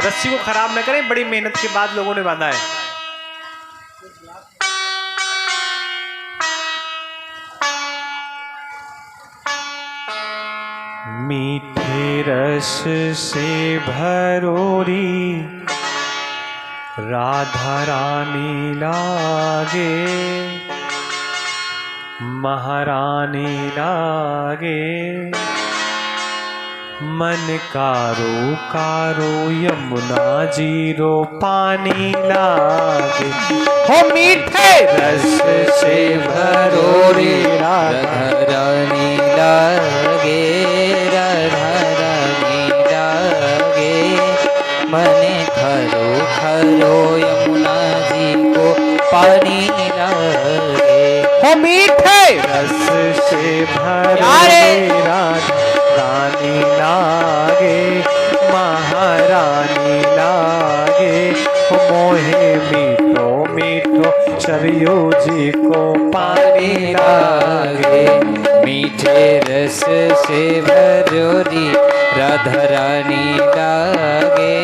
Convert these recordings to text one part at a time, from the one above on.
रस्सी को खराब न करें, बड़ी मेहनत के बाद लोगों ने बांधा है। मीठे रस से भरोरी राधा रानी लागे, महारानी लागे। मन कारो कारो यमुना जीरो पानी लागे। हो मीठे रस से भरोरी राधा रानी लागे, राधा रानी लागे। मन खरो खरो यमुना जी को पानी लागे। हो मीठे रस से भरोरी राधा रानी लागे, महारानी लागे। मोहे मीठो मीठो सरयू जी को पानी लागे। मीठे रस से भरोरी राधा रानी लागे,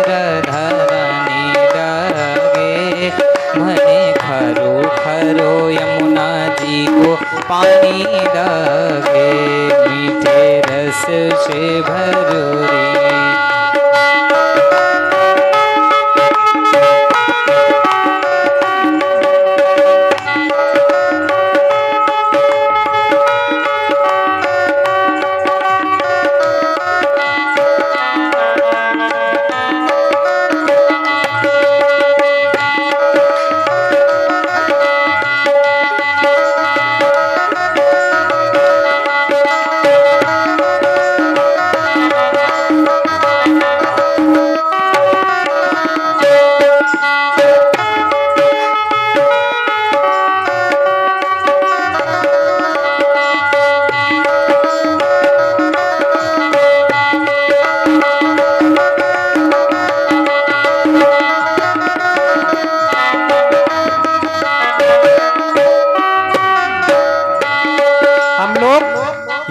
राधा रानी लागे। मने खरो खरो यमुना जी को पानी लागे। मीठे रस से भरोरी।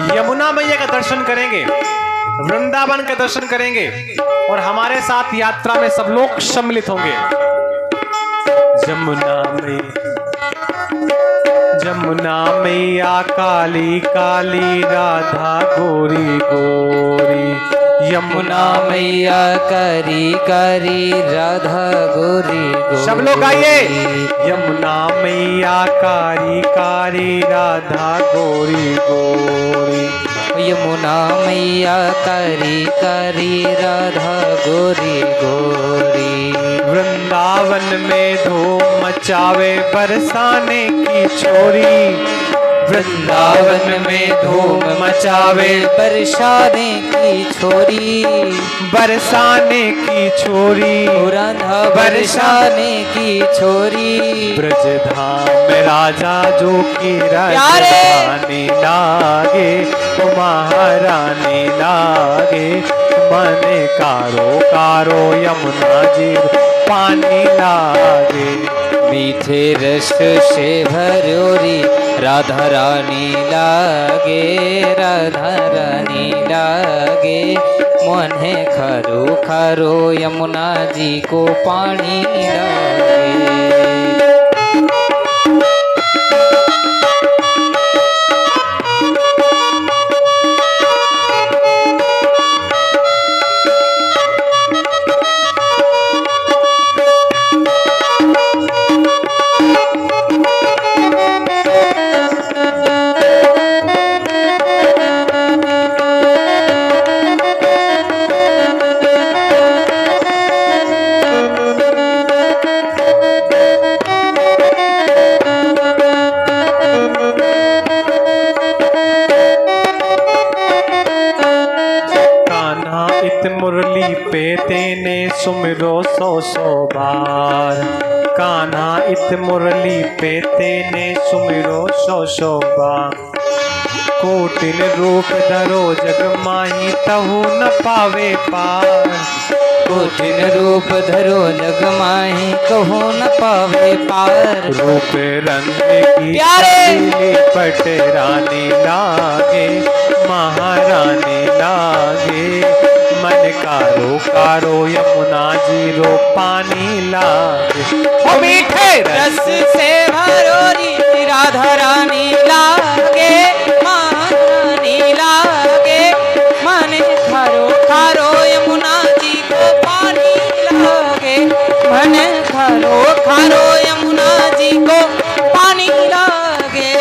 यमुना मैया का दर्शन करेंगे, वृंदावन का दर्शन करेंगे और हमारे साथ यात्रा में सब लोग सम्मिलित होंगे। जमुना मैया काली काली, राधा गोरी गोरी। यमुना मैया करी करी, राधा गोरी गोरी। सब लोग आइए। यमुना मैया कारी कारी, राधा गोरी गोरी। यमुना मैया करी करी, राधा गोरी गोरी। वृंदावन में धूम मचावे बरसाने की छोरी। वृंदावन में धूम मचावे बरसाने की छोरी। बरसाने की छोरी, राधा बरसाने की छोरी। ब्रज धाम राजा जो की रानी लागे, महारानी लागे। मने कारो कारो यमुना जी पानी लागे। मीठे रस से भरोरी राधा रानी लागे, राधा रानी लागे। मोहे खरो खरो यमुना जी को पानी लागे। मुरली पे तेने सुमिरो सौ सौ बार। कान्हा इत मुरली पे तेने सुमिरो सौ सौ बार। कोटिन रूप धरो जग माही तहु न पावे पार। कोटिन रूप धरो जग माही कहू न पावे पार। रूप रंग की प्यारे पट रानी लागे, महारानी लागे। मन कारो यमुना जी रो पानी लागे। ओ मीठे रस से भरोरी राधा रानी लागे, महारानी लागे। मन खारो खारो यमुना जी को पानी लागे, मन खारो खारो यमुना जी को पानी लागे।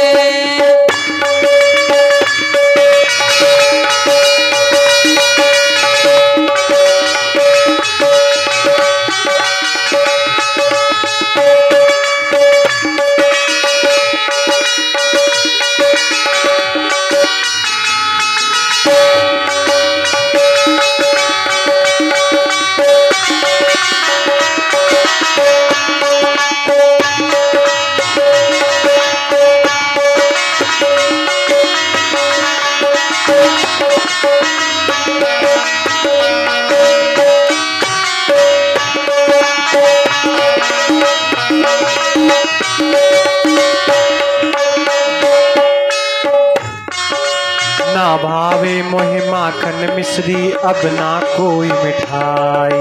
ना भावे मोहि माखन मिश्री अब ना कोई मिठाई।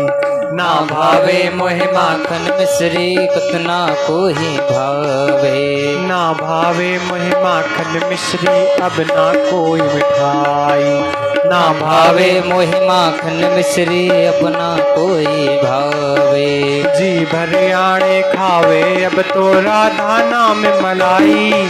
ना भावे मोहे माखन मिश्री कतना को ही भावे। ना भावे मोहि माखन मिश्री अब ना कोई मिठाई। ना भावे मोहे माखन मिश्री अपना कोई भावे। जी भर आणे खावे अब तो राधा नाम मलाई।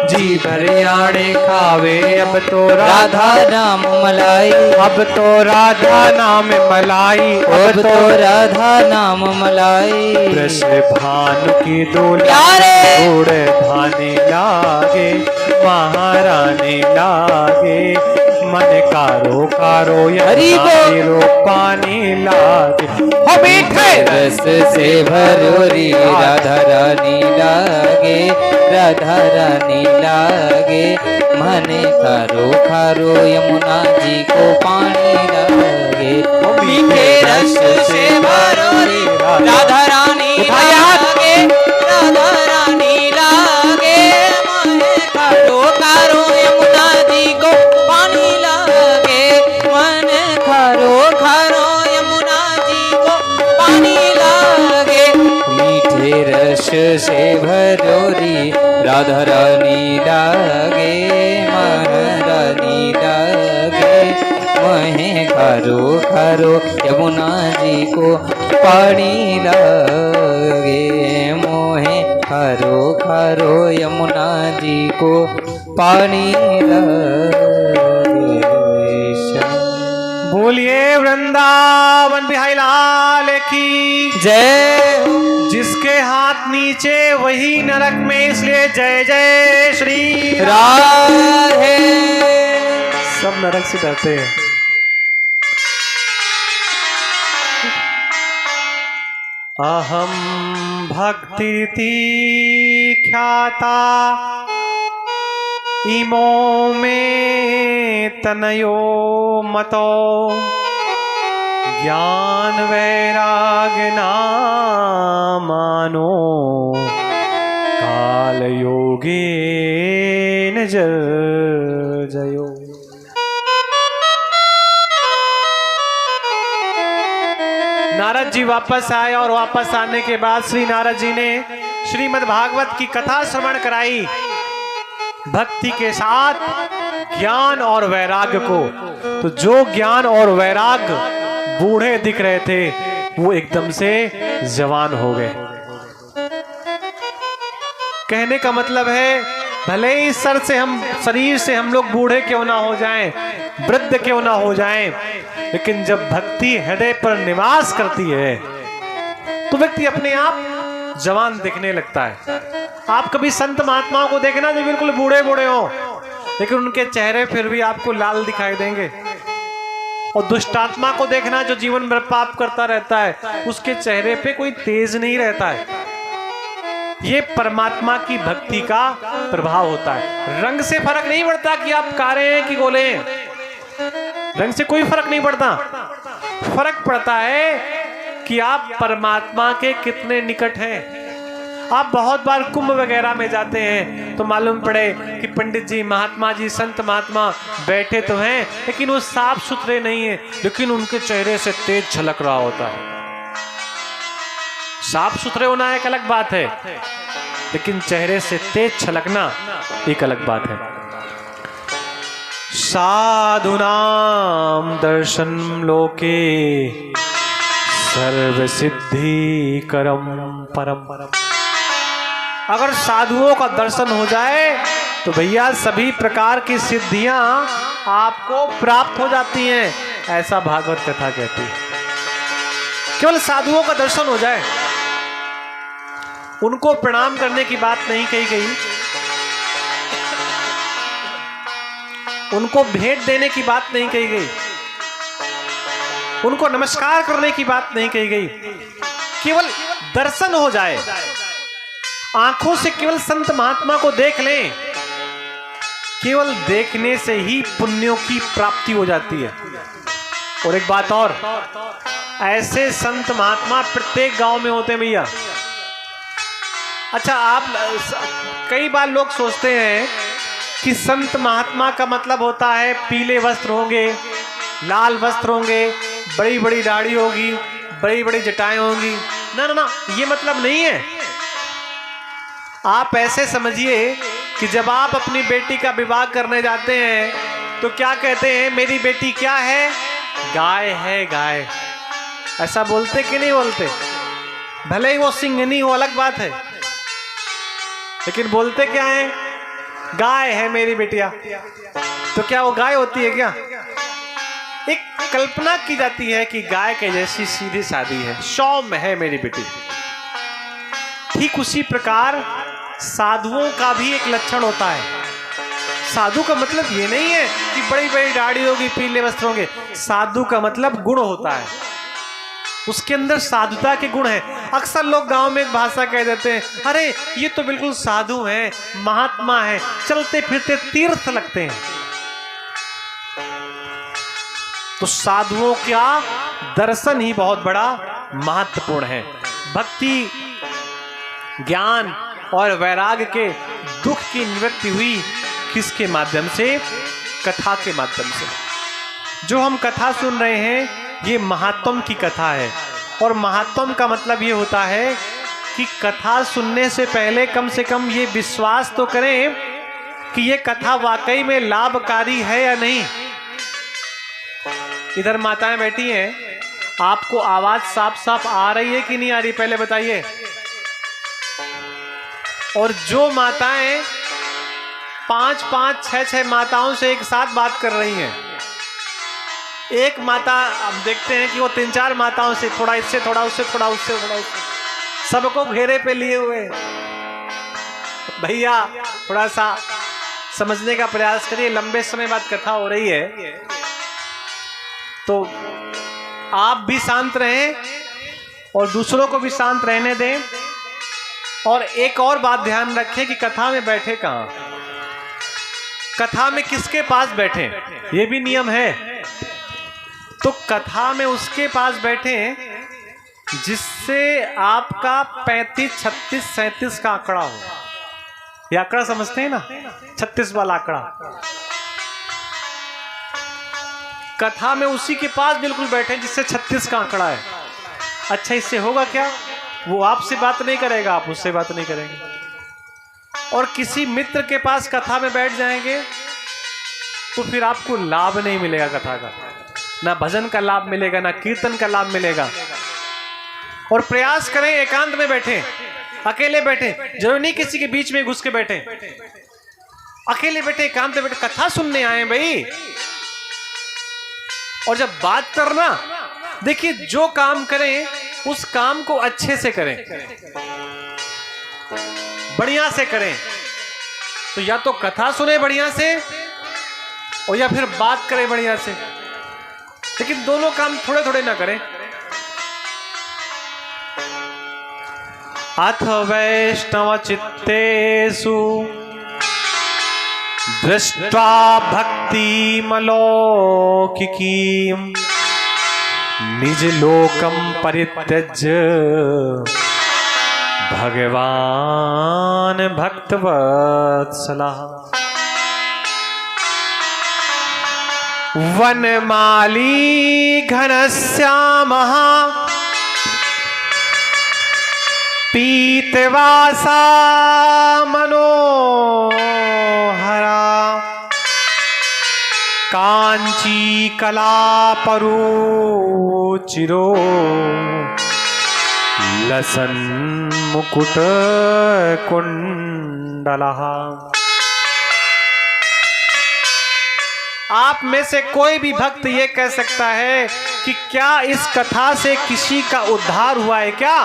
जी भर आणे खावे अब तो राधा नाम मलाई। अब तो राधा नाम मलाई। अब तो राधा नाम मलाई। वृष भानु की डोली प्यारे घोड़े धाने लागे, महारानी लागे। मन कारो कारो यमुना रो पानी लागे। ओ मीठे रस से भरोरी राधा रानी लागे, राधा रानी लागे। मन खारो खारो यमुना जी को पानी लागे। मीठे रस से भरोरी राधा रानी लागे, राधा रानी लागे। मन खारो खारो यमुना जी को पानी लागे। मन खारो खारो यमुना जी को पानी लागे। मीठे रस से भरोरी राधा रानी लागे, महारानी लागे। महे खारो खारो यमुना जी को पानी लागे। मोहे खारो खारो यमुना जी को पानी लागे। बोलिए वृंदावन बिहारी लाल की जय हो। जिसके हाथ नीचे वही नरक में, इसलिए जय जय श्री राधे। सब नरक से डरते हैं। अहम भक्ति ख्याता इमो में तनयो मतो। ज्ञान वैराग्य ना मानो, काल योगेन जयो। नारद जी वापस आए और वापस आने के बाद श्री नारद जी ने श्रीमद् भागवत की कथा श्रवण कराई। भक्ति के साथ ज्ञान और वैराग्य को। तो जो ज्ञान और वैराग्य बूढ़े दिख रहे थे वो एकदम से जवान हो गए। कहने का मतलब है भले ही शरीर से हम लोग बूढ़े क्यों ना हो जाएं, वृद्ध क्यों ना हो जाएं, लेकिन जब भक्ति हृदय पर निवास करती है तो व्यक्ति अपने आप जवान दिखने लगता है। आप कभी संत महात्माओं को देखना जो बिल्कुल बूढ़े बूढ़े हो, लेकिन उनके चेहरे फिर भी आपको लाल दिखाई देंगे। और दुष्टात्मा को देखना जो जीवन भर पाप करता रहता है, उसके चेहरे पे कोई तेज नहीं रहता है। ये परमात्मा की भक्ति का प्रभाव होता है। रंग से फर्क नहीं पड़ता कि आप कारे हैं कि गोले हैं, रंग से कोई फर्क नहीं पड़ता। फर्क पड़ता है कि आप परमात्मा के कितने निकट हैं। आप बहुत बार कुंभ वगैरह में जाते हैं तो मालूम पड़े कि पंडित जी, महात्मा जी, संत महात्मा बैठे तो हैं लेकिन वो साफ सुथरे नहीं है, लेकिन उनके चेहरे से तेज झलक रहा होता है। साफ सुथरे होना एक अलग बात है, लेकिन चेहरे से तेज छलकना एक अलग बात है। साधुनाम दर्शन लोके सर्व सिद्धि करम परम। अगर साधुओं का दर्शन हो जाए तो भैया सभी प्रकार की सिद्धियां आपको प्राप्त हो जाती हैं, ऐसा भागवत कथा कहती है। केवल साधुओं का दर्शन हो जाए, उनको प्रणाम करने की बात नहीं कही गई, उनको भेंट देने की बात नहीं कही गई, उनको नमस्कार करने की बात नहीं कही गई। केवल दर्शन हो जाए, आंखों से केवल संत महात्मा को देख लें, केवल देखने से ही पुण्यों की प्राप्ति हो जाती है। और एक बात और, ऐसे संत महात्मा प्रत्येक गांव में होते हैं भैया। अच्छा, आप कई बार लोग सोचते हैं कि संत महात्मा का मतलब होता है पीले वस्त्र होंगे, लाल वस्त्र होंगे, बड़ी बड़ी दाढ़ी होगी, बड़ी बड़ी जटाएं होंगी। ना ना ना, ये मतलब नहीं है। आप ऐसे समझिए कि जब आप अपनी बेटी का विवाह करने जाते हैं तो क्या कहते हैं, मेरी बेटी क्या है? गाय है, गाय। ऐसा बोलते कि नहीं बोलते? भले ही वो सिंघनी हो, अलग बात है, लेकिन बोलते क्या है? गाय है मेरी बेटिया। तो क्या वो गाय होती है क्या? एक कल्पना की जाती है कि गाय के जैसी सीधी सादी है, सौम्य है मेरी बेटी। ठीक उसी प्रकार साधुओं का भी एक लक्षण होता है। साधु का मतलब ये नहीं है कि बड़ी बड़ी दाढ़ी होगी, पीले वस्त्र होंगे। साधु का मतलब गुण होता है, उसके अंदर साधुता के गुण है। अक्सर लोग गांव में एक भाषा कह देते हैं, अरे ये तो बिल्कुल साधु हैं, महात्मा है, चलते फिरते तीर्थ लगते हैं। तो साधुओं का दर्शन ही बहुत बड़ा महत्वपूर्ण है। भक्ति, ज्ञान और वैराग्य के दुख की निवृत्ति हुई किसके माध्यम से? कथा के माध्यम से। जो हम कथा सुन रहे हैं ये महात्म की कथा है, और महात्म का मतलब ये होता है कि कथा सुनने से पहले कम से कम ये विश्वास तो करें कि ये कथा वाकई में लाभकारी है या नहीं। इधर माताएं बैठी हैं, आपको आवाज साफ साफ आ रही है कि नहीं आ रही, पहले बताइए। और जो माताएं 5-5, 6-6 माताओं से एक साथ बात कर रही हैं, एक माता अब देखते हैं कि वो 3-4 माताओं से, थोड़ा इससे, थोड़ा उससे, थोड़ा उससे, थोड़ा उससे, सबको घेरे पे लिए हुए। भैया थोड़ा सा समझने का प्रयास करिए, लंबे समय बाद कथा हो रही है, तो आप भी शांत रहें और दूसरों को भी शांत रहने दें। और एक और बात ध्यान रखें कि कथा में बैठे कहाँ, कथा में किसके पास बैठे, ये भी नियम है। तो कथा में उसके पास बैठे जिससे आपका 35, 36, 37 का आंकड़ा हो। ये आंकड़ा समझते हैं ना, 36 वाला आंकड़ा। कथा में उसी के पास बिल्कुल बैठे जिससे 36 का आंकड़ा है। अच्छा, इससे होगा क्या? वो आपसे बात नहीं करेगा, आप उससे बात नहीं करेंगे। और किसी मित्र के पास कथा में बैठ जाएंगे तो फिर आपको लाभ नहीं मिलेगा कथा का, ना भजन का लाभ मिलेगा, ना कीर्तन का लाभ मिलेगा। और प्रयास करें एकांत में बैठे, अकेले बैठे, जरूर नहीं किसी के बीच में घुस के बैठे, अकेले बैठे, एकांत में बैठे, कथा सुनने आए भाई। और जब बात करना, देखिए जो काम करें उस काम को अच्छे से करें, बढ़िया से करें। तो या तो कथा सुने बढ़िया से और या फिर बात करें बढ़िया से, लेकिन दोनों काम थोड़े थोड़े ना करें। अथ वैष्णव चित्तेषु दृष्ट्वा भक्ति मलौकिकीं निज लोकम परित्यज्य भगवान भक्तवत्सला। वनमाली घनश्यामः पीतवासा मनोहरा कांची कलापरुचिरो लसन मुकुट कुंडलः। आप में से कोई भी भक्त ये कह सकता है कि क्या इस कथा से किसी का उद्धार हुआ है क्या?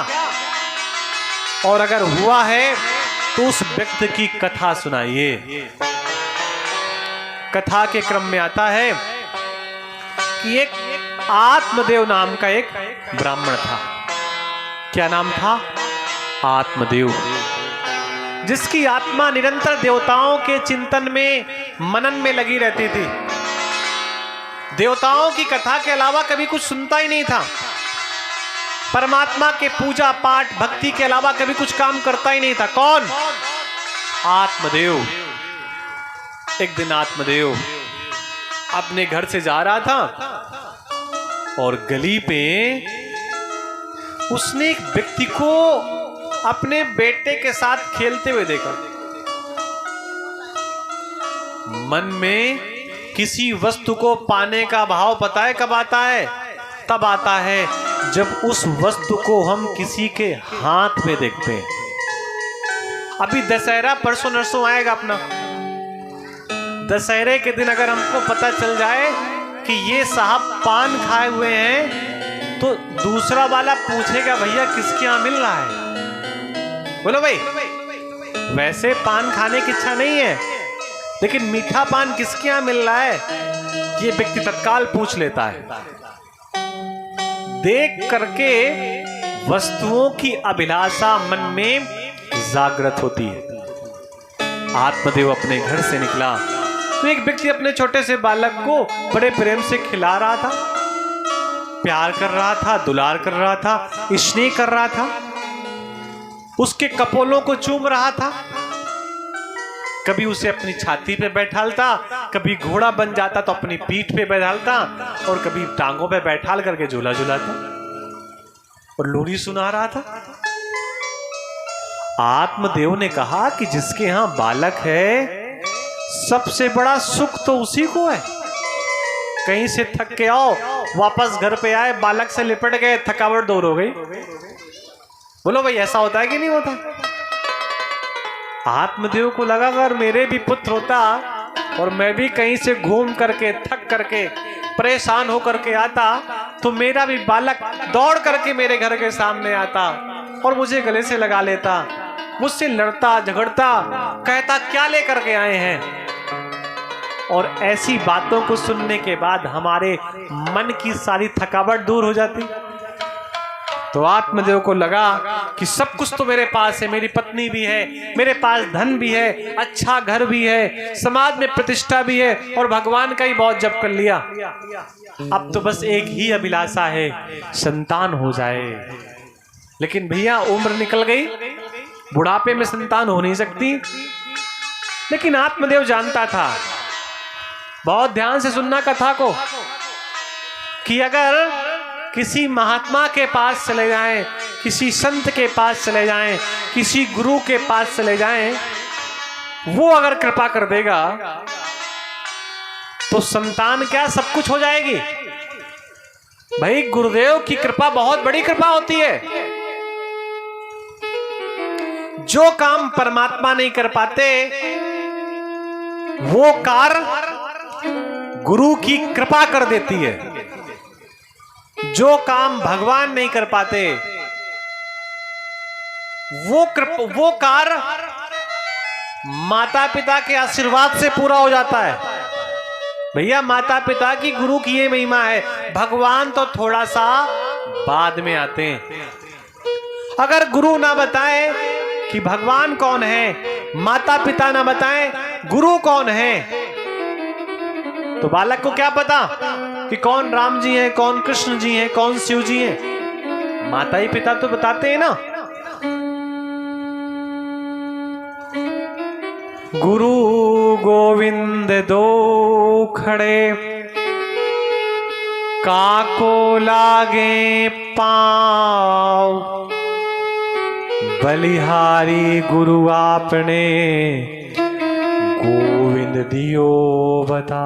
और अगर हुआ है तो उस व्यक्ति की कथा सुनाइए। कथा के क्रम में आता है कि एक आत्मदेव नाम का एक ब्राह्मण था। क्या नाम था? आत्मदेव, जिसकी आत्मा निरंतर देवताओं के चिंतन में, मनन में लगी रहती थी। देवताओं की कथा के अलावा कभी कुछ सुनता ही नहीं था। परमात्मा के पूजा पाठ भक्ति के अलावा कभी कुछ काम करता ही नहीं था। कौन? आत्मदेव। एक दिन आत्मदेव अपने घर से जा रहा था और गली पे उसने एक व्यक्ति को अपने बेटे के साथ खेलते हुए देखा। मन में किसी वस्तु को पाने का भाव पता है कब आता है? तब आता है जब उस वस्तु को हम किसी के हाथ में देखते हैं। अभी दशहरा परसों नरसों आएगा अपना। दशहरे के दिन अगर हमको पता चल जाए कि ये साहब पान खाए हुए हैं तो दूसरा वाला पूछेगा भैया किसके यहाँ मिल रहा है? बोलो भाई, वैसे पान खाने की इच्छा नहीं है लेकिन मीठा पान किसके यहाँ मिल रहा है ये व्यक्ति तत्काल पूछ लेता है। देख करके वस्तुओं की अभिलाषा मन में जागृत होती है। आत्मदेव अपने घर से निकला तो एक व्यक्ति अपने छोटे से बालक को बड़े प्रेम से खिला रहा था, प्यार कर रहा था, दुलार कर रहा था, स्नेह कर रहा था, उसके कपोलों को चूम रहा था। कभी उसे अपनी छाती पे बैठालता, कभी घोड़ा बन जाता तो अपनी पीठ पे बैठालता और कभी टांगों पे बैठाल करके झूला झूलाता और लोरी सुना रहा था। आत्मदेव ने कहा कि जिसके यहां बालक है सबसे बड़ा सुख तो उसी को है। कहीं से थक के आओ, वापस घर पे आए, बालक से लिपट गए, थकावट दूर हो गई। बोलो भाई, ऐसा होता है कि नहीं होता? आत्मदेव को लगा अगर मेरे भी पुत्र होता और मैं भी कहीं से घूम करके थक करके परेशान हो करके आता तो मेरा भी बालक दौड़ करके मेरे घर के सामने आता और मुझे गले से लगा लेता, मुझसे लड़ता झगड़ता, कहता क्या लेकर के आए हैं। और ऐसी बातों को सुनने के बाद हमारे मन की सारी थकावट दूर हो जाती। तो आत्मदेव को लगा कि सब कुछ तो मेरे पास है, मेरी पत्नी भी है, मेरे पास धन भी है, अच्छा घर भी है, समाज में प्रतिष्ठा भी है और भगवान का ही बहुत जप कर लिया। अब तो बस एक ही अभिलाषा है, संतान हो जाए। लेकिन भैया उम्र निकल गई, बुढ़ापे में संतान हो नहीं सकती। लेकिन आत्मदेव जानता था, बहुत ध्यान से सुनना कथा को, कि अगर किसी महात्मा के पास चले जाएं, किसी संत के पास चले जाएं, किसी गुरु के पास चले जाएं, वो अगर कृपा कर देगा तो संतान क्या सब कुछ हो जाएगी। भाई गुरुदेव की कृपा बहुत बड़ी कृपा होती है। जो काम परमात्मा नहीं कर पाते वो कार्य गुरु की कृपा कर देती है। जो काम भगवान नहीं कर पाते वो कार्य माता पिता के आशीर्वाद से पूरा हो जाता है। भैया माता पिता की गुरु की ये महिमा है, भगवान तो थोड़ा सा बाद में आते हैं। अगर गुरु ना बताए कि भगवान कौन है, माता पिता ना बताएं गुरु कौन है, तो बालक को क्या पता कि कौन राम जी हैं, कौन कृष्ण जी हैं, कौन शिव जी हैं। माता ही पिता तो बताते हैं ना। गुरु गोविंद दो खड़े, काको लागे पाँव, बलिहारी गुरु आपने गोविंद दियो बता।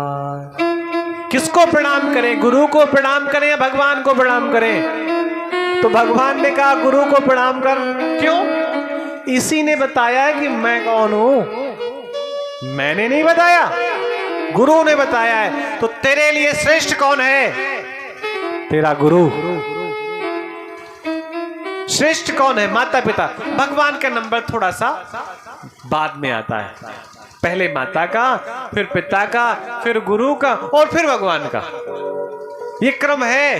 किसको प्रणाम करें, गुरु को प्रणाम करें या भगवान को प्रणाम करें? तो भगवान ने कहा गुरु को प्रणाम कर। क्यों? इसी ने बताया कि मैं कौन हूं। मैंने नहीं बताया, गुरु ने बताया है। तो तेरे लिए श्रेष्ठ कौन है? तेरा गुरु। श्रेष्ठ कौन है? माता पिता। भगवान का नंबर थोड़ा सा बाद में आता है, पहले माता का, फिर पिता का, फिर गुरु का और फिर भगवान का। ये क्रम है।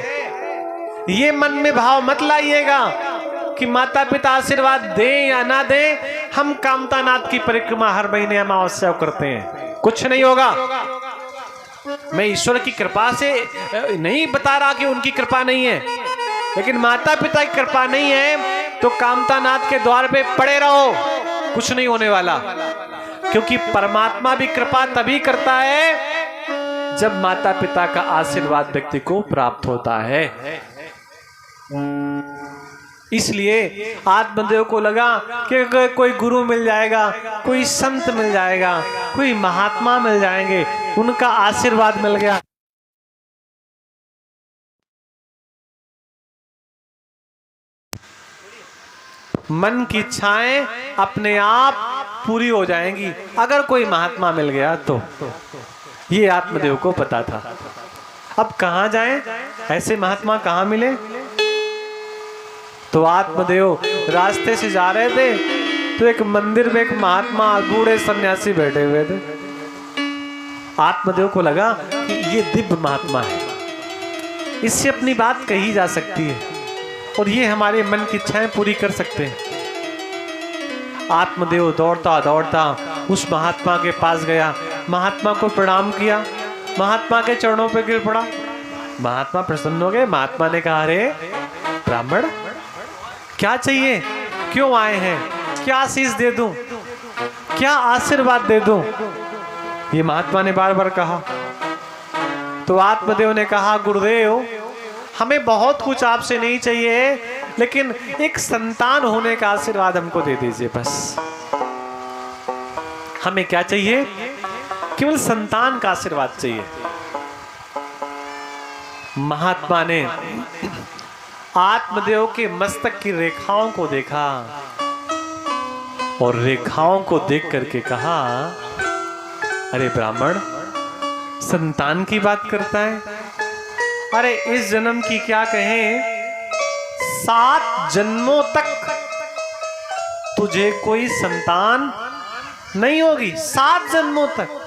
ये मन में भाव मत लाइएगा कि माता पिता आशीर्वाद दें या ना दें, हम कामतानाथ की परिक्रमा हर महीने अमावस्या करते हैं, कुछ नहीं होगा। मैं ईश्वर की कृपा से नहीं बता रहा कि उनकी कृपा नहीं है, लेकिन माता पिता की कृपा नहीं है तो कामतानाथ के द्वार पे पड़े रहो, कुछ नहीं होने वाला। क्योंकि परमात्मा भी कृपा तभी करता है जब माता पिता का आशीर्वाद व्यक्ति को प्राप्त होता है। इसलिए आत्मदेव को लगा कि अगर कोई गुरु मिल जाएगा, कोई संत मिल जाएगा, कोई महात्मा मिल जाएंगे, उनका आशीर्वाद मिल गया, मन की इच्छाएं अपने आप पूरी हो जाएंगी अगर कोई महात्मा मिल गया तो। ये आत्मदेव को पता था। अब कहां जाएं? ऐसे महात्मा कहां मिले? तो आत्मदेव रास्ते से जा रहे थे तो एक मंदिर में एक महात्मा बूढ़े सन्यासी बैठे हुए थे। आत्मदेव को लगा कि ये दिव्य महात्मा है, इससे अपनी बात कही जा सकती है और ये हमारे मन की इच्छाएं पूरी कर सकते हैं। आत्मदेव दौड़ता दौड़ता उस महात्मा के पास गया, महात्मा को प्रणाम किया, महात्मा के चरणों पर गिर पड़ा। महात्मा प्रसन्न हो गए। महात्मा ने कहा, अरे ब्राह्मण, क्या चाहिए? क्यों आए हैं? क्या आशीष दे दूं? क्या आशीर्वाद दे दूं? ये महात्मा ने बार बार कहा। तो आत्मदेव ने कहा, गुरुदेव, हमें बहुत कुछ आपसे नहीं चाहिए, लेकिन एक संतान होने का आशीर्वाद हमको दे दीजिए बस। हमें क्या चाहिए? केवल संतान का आशीर्वाद चाहिए। महात्मा ने आत्मदेव के मस्तक की रेखाओं को देखा और रेखाओं को देख करके कहा, अरे ब्राह्मण, संतान की बात करता है? अरे इस जन्म की क्या कहें, 7 जन्मों तक तुझे कोई संतान नहीं होगी, 7 जन्मों तक।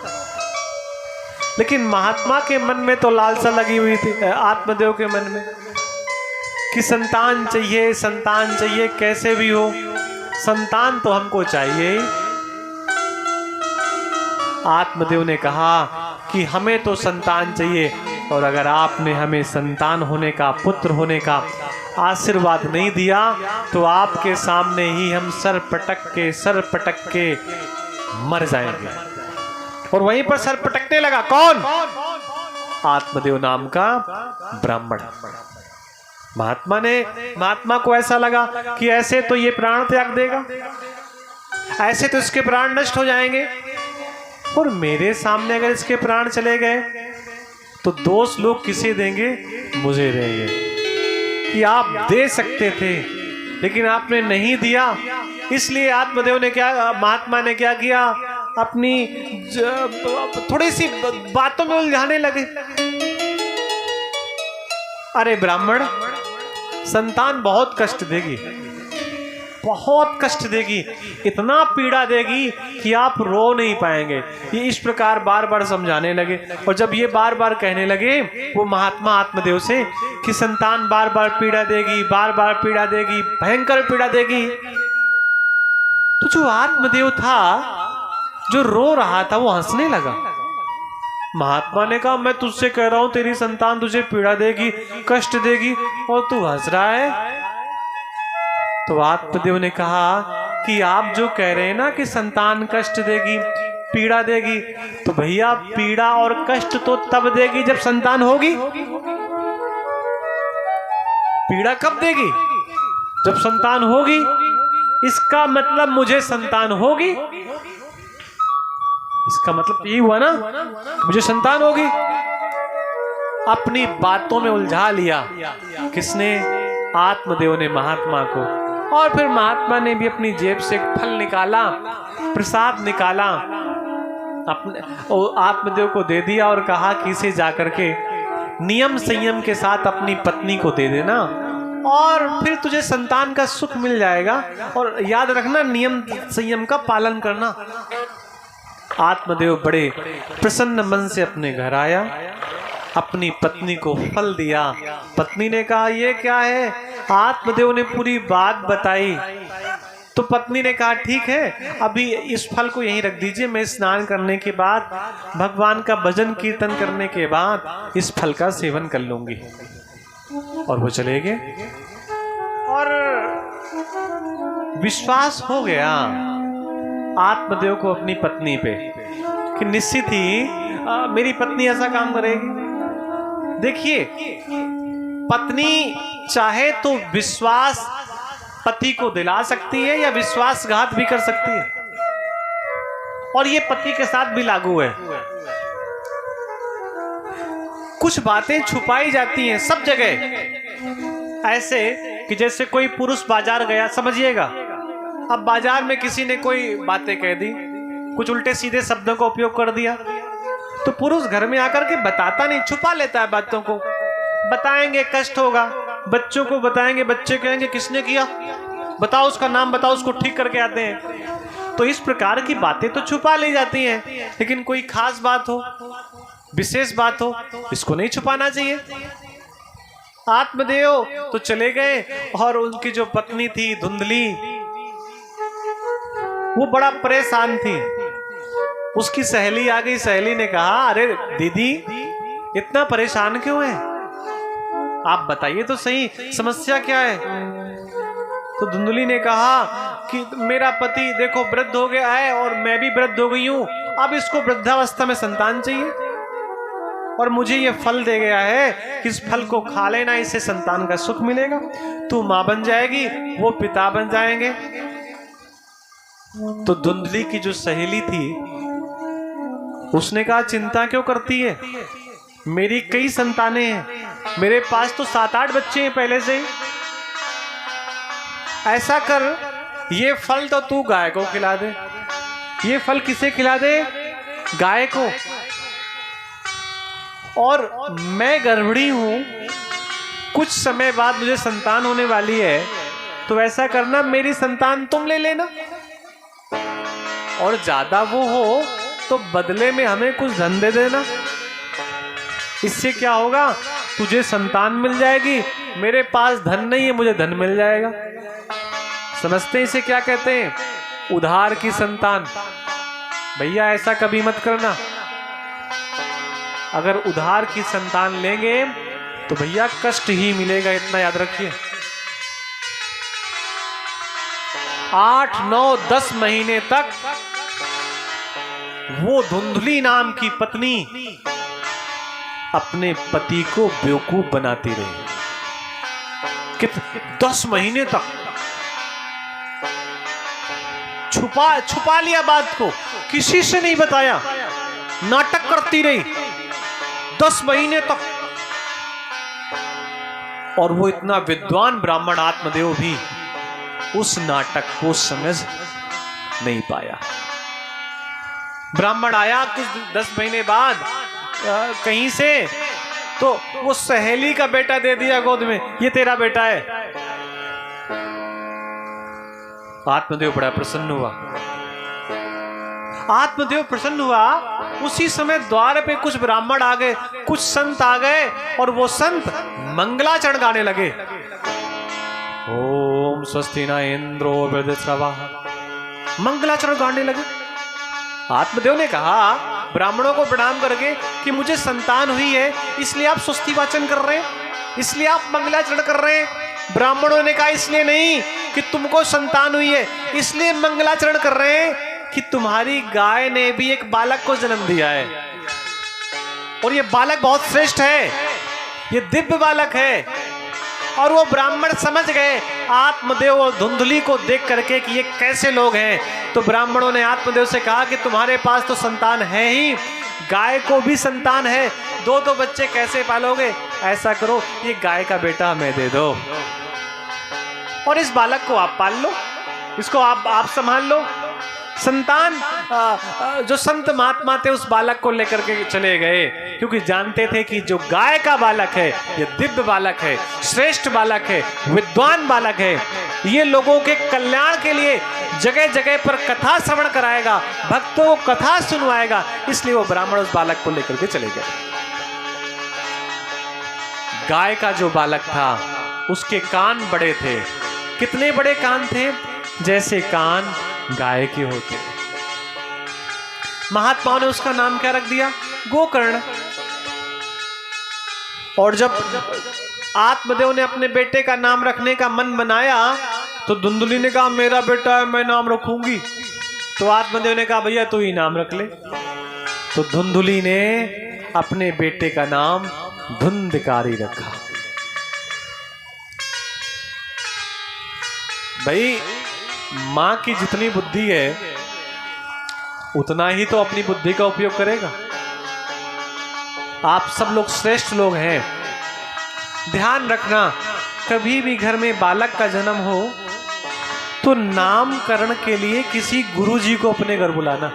लेकिन महात्मा के मन में तो लालसा लगी हुई थी, आत्मदेव के मन में, कि संतान चाहिए, संतान चाहिए, कैसे भी हो संतान तो हमको चाहिए। आत्मदेव ने कहा कि हमें तो संतान चाहिए, और अगर आपने हमें संतान होने का, पुत्र होने का आशीर्वाद नहीं दिया तो आपके सामने ही हम सर पटक के मर जाएंगे। और वहीं पर सर पटकने लगा। कौन? आत्मदेव नाम का ब्राह्मण। महात्मा को ऐसा लगा कि ऐसे तो ये प्राण त्याग देगा, ऐसे तो इसके प्राण नष्ट हो जाएंगे, और मेरे सामने अगर इसके प्राण चले गए तो दोष लोग किसे देंगे? मुझे देंगे। कि आप दे सकते थे लेकिन आपने नहीं दिया, इसलिए आत्मदेव ने क्या, महात्मा ने क्या किया, अपनी थोड़ी सी बातों में उलझाने लगे। अरे ब्राह्मण, संतान बहुत कष्ट देगी, बहुत कष्ट देगी, इतना पीड़ा देगी कि आप रो नहीं पाएंगे। ये इस प्रकार बार बार समझाने लगे। और जब ये बार बार कहने लगे वो महात्मा आत्मदेव से कि संतान बार बार पीड़ा देगी, बार बार पीड़ा देगी, भयंकर पीड़ा देगी, तो जो आत्मदेव था, जो रो रहा था, वो हंसने लगा। महात्मा ने कहा, मैं तुझसे कह रहा हूं तेरी संतान तुझे पीड़ा देगी, कष्ट देगी, और तू हंस रहा है। तो आत्मदेव ने कहा कि आप जो कह रहे हैं ना कि संतान कष्ट देगी, पीड़ा देगी, तो भैया पीड़ा और कष्ट तो तब देगी जब संतान होगी। पीड़ा कब देगी? जब संतान होगी। इसका मतलब मुझे संतान होगी, इसका मतलब यही हुआ ना, मुझे संतान होगी। अपनी बातों में उलझा लिया किसने? आत्मदेव ने महात्मा को। और फिर महात्मा ने भी अपनी जेब से एक फल निकाला, प्रसाद निकाला, अपने आत्मदेव को दे दिया और कहा कि इसे जाकर के नियम संयम के साथ अपनी पत्नी को दे देना और फिर तुझे संतान का सुख मिल जाएगा। और याद रखना, नियम संयम का पालन करना। आत्मदेव बड़े प्रसन्न मन से अपने घर आया, अपनी पत्नी को फल दिया। पत्नी ने कहा ये क्या है? आत्मदेव ने पूरी बात बताई। तो पत्नी ने कहा ठीक है, अभी इस फल को यहीं रख दीजिए, मैं स्नान करने के बाद, भगवान का भजन कीर्तन करने के बाद इस फल का सेवन कर लूंगी। और वो चले गए। और विश्वास हो गया आत्मदेव को अपनी पत्नी पे कि निश्चित ही मेरी पत्नी ऐसा काम करेगी। देखिए, पत्नी चाहे तो विश्वास पति को दिला सकती है या विश्वासघात भी कर सकती है, और ये पति के साथ भी लागू है। कुछ बातें छुपाई जाती हैं सब जगह, ऐसे कि जैसे कोई पुरुष बाजार गया, समझिएगा, अब बाजार में किसी ने कोई बातें कह दी, कुछ उल्टे सीधे शब्दों का उपयोग कर दिया, तो पुरुष घर में आकर के बताता नहीं, छुपा लेता है बातों को। बताएंगे कष्ट होगा, बच्चों को बताएंगे, बच्चे कहेंगे किसने किया, बताओ उसका नाम, बताओ उसको ठीक करके आते हैं। तो इस प्रकार की बातें तो छुपा ली जाती हैं, लेकिन कोई खास बात हो, विशेष बात हो, इसको नहीं छुपाना चाहिए। आत्मदेव तो चले गए और उनकी जो पत्नी थी धुंधली, वो बड़ा परेशान थी। उसकी सहेली आ गई। सहेली ने कहा अरे दीदी इतना परेशान क्यों है, आप बताइए तो सही समस्या क्या है। तो धुंधली ने कहा कि मेरा पति देखो वृद्ध हो गया है और मैं भी वृद्ध हो गई हूं, अब इसको वृद्धावस्था में संतान चाहिए और मुझे ये फल दे गया है कि इस फल को खा लेना, इससे संतान का सुख मिलेगा, तू मां बन जाएगी, वो पिता बन जाएंगे। तो धुंधली की जो सहेली थी उसने कहा चिंता क्यों करती है, मेरी कई संतानें हैं, मेरे पास तो 7-8 बच्चे हैं पहले से ही। ऐसा कर, ये फल तो तू गाय को खिला दे। ये फल किसे खिला दे? गाय को। और मैं गर्भिणी हूं, कुछ समय बाद मुझे संतान होने वाली है, तो ऐसा करना मेरी संतान तुम ले लेना, और ज्यादा वो हो तो बदले में हमें कुछ धन दे देना। इससे क्या होगा, तुझे संतान मिल जाएगी, मेरे पास धन नहीं है, मुझे धन मिल जाएगा। समझते हैं इसे क्या कहते हैं? उधार की संतान। भैया ऐसा कभी मत करना। अगर उधार की संतान लेंगे तो भैया कष्ट ही मिलेगा, इतना याद रखिए। 8, 9, 10 महीने तक वो धुंधली नाम की पत्नी अपने पति को बेवकूफ बनाती रही। 10 महीने तक छुपा लिया बात को, किसी से नहीं बताया, नाटक करती रही 10 महीने तक। और वो इतना विद्वान ब्राह्मण आत्मदेव भी उस नाटक को समझ नहीं पाया। ब्राह्मण आया कुछ 10 महीने बाद कहीं से, तो वो सहेली का बेटा दे दिया गोद में, ये तेरा बेटा है। आत्मदेव बड़ा प्रसन्न हुआ। आत्मदेव प्रसन्न हुआ, उसी समय द्वार पे कुछ ब्राह्मण आ गए, कुछ संत आ गए, और वो संत मंगलाचरण गाने लगे। ओम स्वस्ति न इंद्रो वृद्धश्रवाः, मंगलाचरण गाने लगे। आत्मदेव ने कहा ब्राह्मणों को प्रणाम करके कि मुझे संतान हुई है, इसलिए आप स्वस्ति वाचन कर रहे हैं, इसलिए आप मंगलाचरण कर रहे हैं। ब्राह्मणों ने कहा इसलिए नहीं कि तुमको संतान हुई है इसलिए मंगलाचरण कर रहे हैं, कि तुम्हारी गाय ने भी एक बालक को जन्म दिया है और ये बालक बहुत श्रेष्ठ है, ये दिव्य बालक है। और वो ब्राह्मण समझ गए आत्मदेव और धुंधली को देख करके कि ये कैसे लोग हैं। तो ब्राह्मणों ने आत्मदेव से कहा कि तुम्हारे पास तो संतान है ही, गाय को भी संतान है, दो दो बच्चे कैसे पालोगे? ऐसा करो, ये गाय का बेटा हमें दे दो और इस बालक को आप पाल लो, इसको आप संभाल लो। संतान जो संत महात्मा थे उस बालक को लेकर के चले गए, क्योंकि जानते थे कि जो गाय का बालक है ये दिव्य बालक है, श्रेष्ठ बालक है, विद्वान बालक है। ये लोगों के कल्याण के लिए जगह जगह पर कथा श्रवण कराएगा, भक्तों को कथा सुनवाएगा। इसलिए वो ब्राह्मण उस बालक को लेकर के चले गए। गाय का जो बालक था उसके कान बड़े थे। कितने बड़े कान थे? जैसे कान गाय के होते। महात्माओं ने उसका नाम क्या रख दिया? गोकर्ण। और जब आत्मदेव ने अपने बेटे का नाम रखने का मन बनाया तो धुंधली ने कहा मेरा बेटा है, मैं नाम रखूंगी। तो आत्मदेव ने कहा भैया तू ही नाम रख ले। तो धुंधली ने अपने बेटे का नाम धुंधकारी रखा। भाई मां की जितनी बुद्धि है उतना ही तो अपनी बुद्धि का उपयोग करेगा। आप सब लोग श्रेष्ठ लोग हैं। ध्यान रखना, कभी भी घर में बालक का जन्म हो तो नामकरण के लिए किसी गुरुजी को अपने घर बुलाना,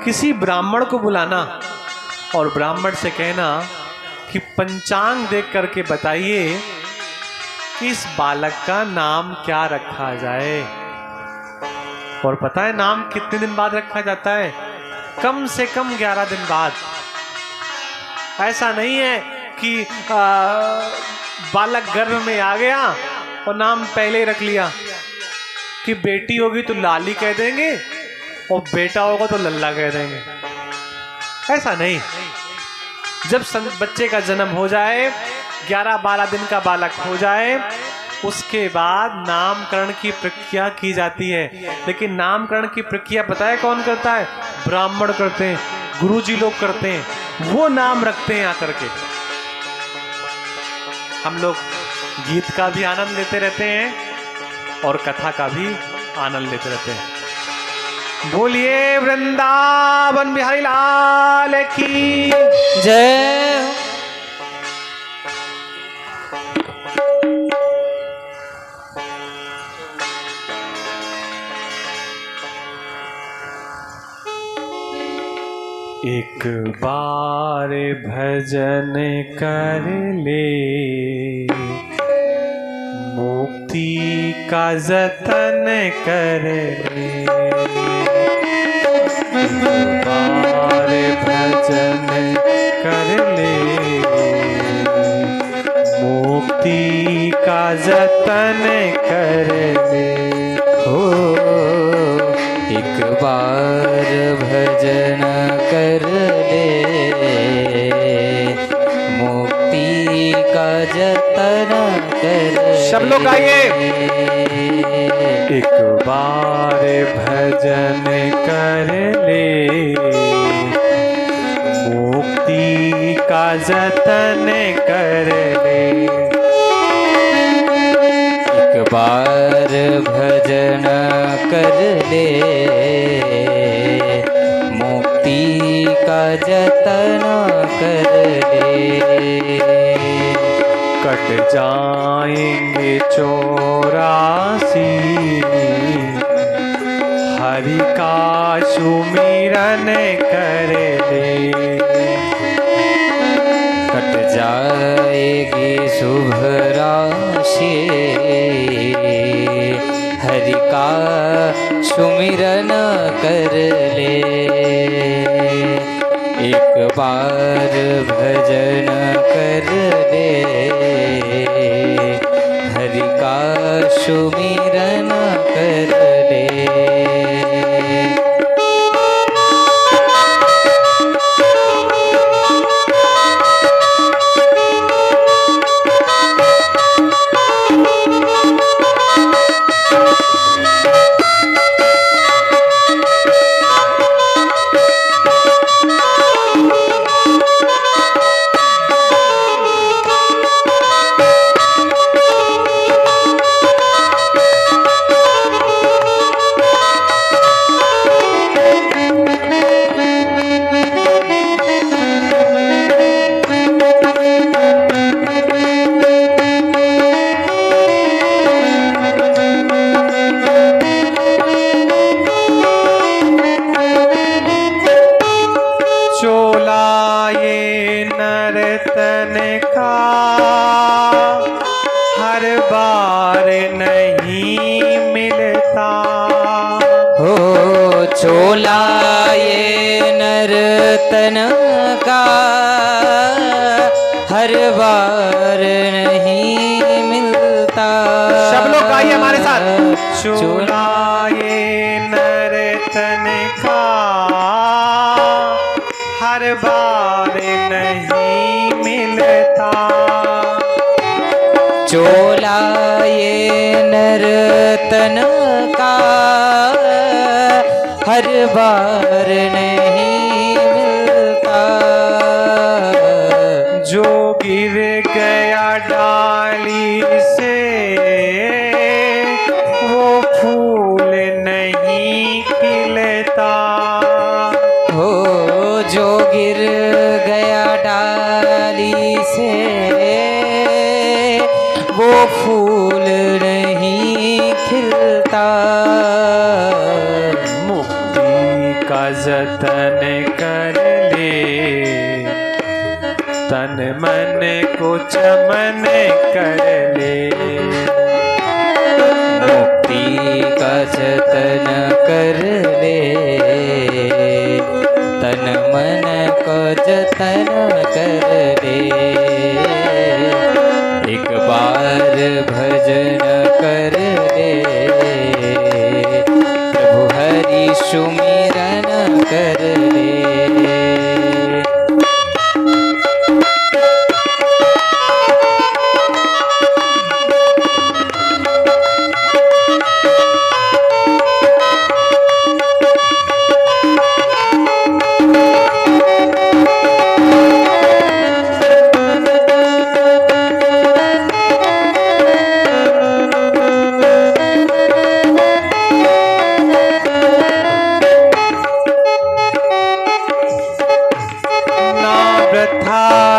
किसी ब्राह्मण को बुलाना और ब्राह्मण से कहना कि पंचांग देख करके बताइए कि इस बालक का नाम क्या रखा जाए। और पता है नाम कितने दिन बाद रखा जाता है? कम से कम 11 दिन बाद। ऐसा नहीं है कि बालक गर्भ में आ गया और नाम पहले ही रख लिया कि बेटी होगी तो लाली कह देंगे और बेटा होगा तो लल्ला कह देंगे। ऐसा नहीं। जब बच्चे का जन्म हो जाए, 11-12 दिन का बालक हो जाए, उसके बाद नामकरण की प्रक्रिया की जाती है। लेकिन नामकरण की प्रक्रिया पता है कौन करता है? ब्राह्मण करते हैं, गुरुजी लोग करते हैं, वो नाम रखते हैं आकर के। हम लोग गीत का भी आनंद लेते रहते हैं और कथा का भी आनंद लेते रहते हैं। बोलिए वृंदावन बिहारी लाल की जय। एक बार भजन कर ले, मुक्ति का जतन कर ले। एक बार भजन कर ले, मुक्ति का जतन कर ले। हो एक बार भजन कर ले, मुक्ति का जतन कर ले। सब लोग आइए। एक बार भजन कर ले, मुक्ति का जतन कर ले। एक बार भजन कर ले, मुक्ति का जतन कर ले। कट जाएंगे 84 हरि का सुमिरन कर ले। कट जाएगी शुभ राशि, हरि का सुमिरन कर ले। एक बार भजन कर ले, हरि का सुमिरन कर ले। बार नहीं मिलता। हो चोला ये नर्तन का हर बार नहीं मिलता। सब लोग गाइए हमारे साथ। चोला ये नर्तन का हर बार नहीं मिलता। चोला ये नर्तन का हर बार नहीं मिलता। जो गिर गया डाली से वो फूल नहीं खिलता। हो जो गिर गया डाली से वो फूल नहीं खिलता। मुक्ति का जतन कर ले, तन मन को चमन कर ले। मुक्ति का जतन कर ले, तन मन को जतन कर ले। एक बार भजन कर ले, प्रभु हरि सुमिरन कर ले।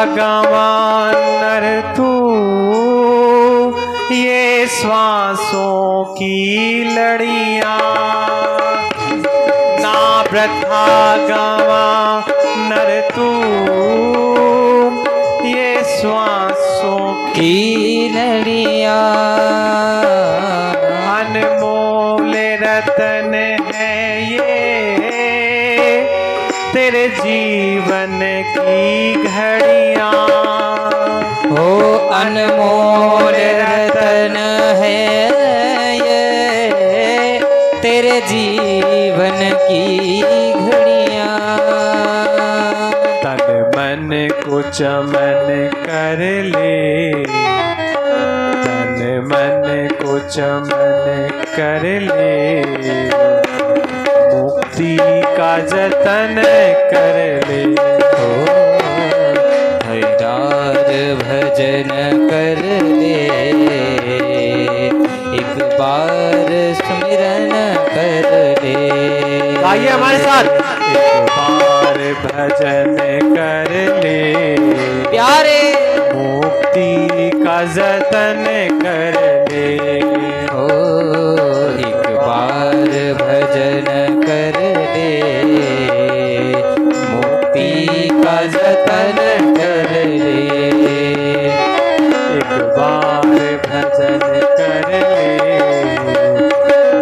गवानर तू ये श्वासों की लड़ियां, ना वृथा गवानर तू ये श्वासों की लड़ियां। अनमोल रतन है ये तेरे जीवन की घड़ियां। हो अनमोल रतन है ये तेरे जीवन की घड़ियां। तन मन को चमन कर ले, तन मन को चमन कर ले। मुक्ति का जतन कर ले। हरिदार भजन कर ले, एक बार सुमिरन कर ले। आइए हमारे साथ। एक बार भजन कर ले प्यारे, मुक्ति का जतन कर ले। हो एक बार भजन कर ले, मुक्ति का जतन कर ले। एक बार भजन कर ले,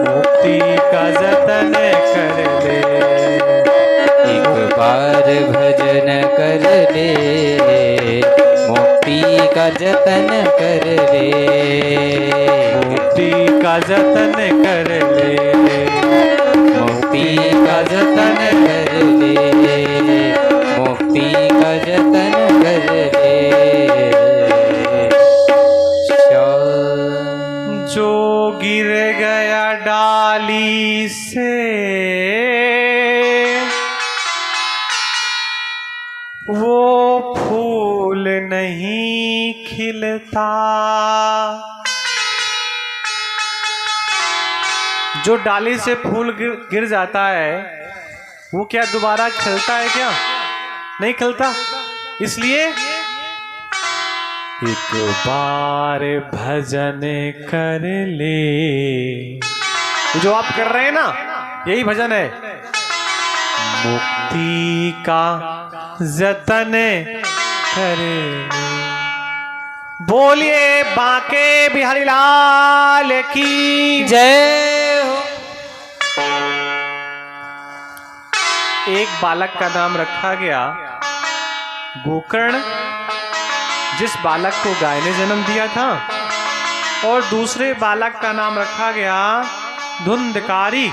मुक्ति का जतन कर ले। एक बार भजन कर ले, मुक्ति का जतन कर ले। मुक्ति का जतन कर ले, मुक्ति का जतन कर ले, मुक्ति का जतन कर ले। जो गिर गया डाली से वो फूल नहीं खिलता। जो डाली से फूल गिर जाता है वो क्या दोबारा खिलता है क्या? नहीं खिलता। इसलिए एक बार भजन कर ले, जो आप कर रहे हैं ना, यही भजन है। मुक्ति का जतन कर ले। बोलिए बांके बिहारी लाल की जय हो। एक बालक का नाम रखा गया गोकर्ण, जिस बालक को गाय ने जन्म दिया था, और दूसरे बालक का नाम रखा गया धुंधकारी,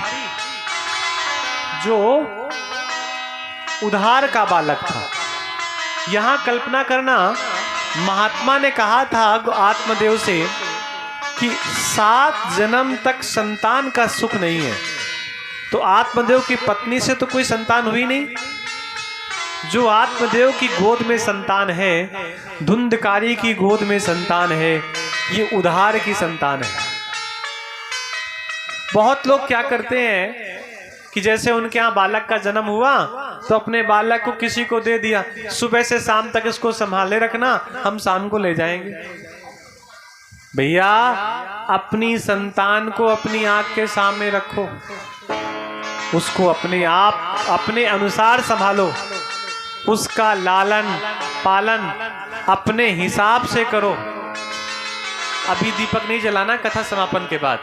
जो उधार का बालक था। यहां कल्पना करना, महात्मा ने कहा था आत्मदेव से कि 7 जन्म तक संतान का सुख नहीं है, तो आत्मदेव की पत्नी से तो कोई संतान हुई नहीं। जो आत्मदेव की गोद में संतान है, धुंधकारी की गोद में संतान है, ये उधार की संतान है। बहुत लोग क्या करते हैं कि जैसे उनके यहाँ बालक का जन्म हुआ तो अपने बालक को किसी को दे दिया, सुबह से शाम तक इसको संभाले रखना, हम शाम को ले जाएंगे। भैया, अपनी संतान को अपनी आंख के सामने रखो, उसको अपने आप अपने अनुसार संभालो, उसका लालन पालन अपने हिसाब से करो। अभी दीपक नहीं जलाना, कथा समापन के बाद,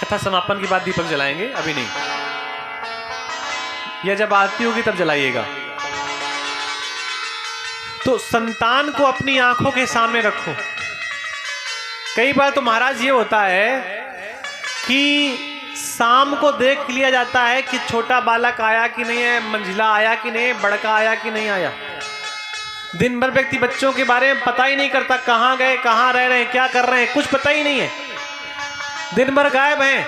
कथा समापन के बाद दीपक जलाएंगे, अभी नहीं, या जब आरती होगी तब जलाइएगा। तो संतान को अपनी आंखों के सामने रखो। कई बार तो महाराज ये होता है कि शाम को देख लिया जाता है कि छोटा बालक आया कि नहीं है, मंझिला आया कि नहीं, बड़का आया कि नहीं आया। दिन भर व्यक्ति बच्चों के बारे में पता ही नहीं करता, कहां गए, कहां रह रहे हैं, क्या कर रहे हैं, कुछ पता ही नहीं है, दिन भर गायब हैं।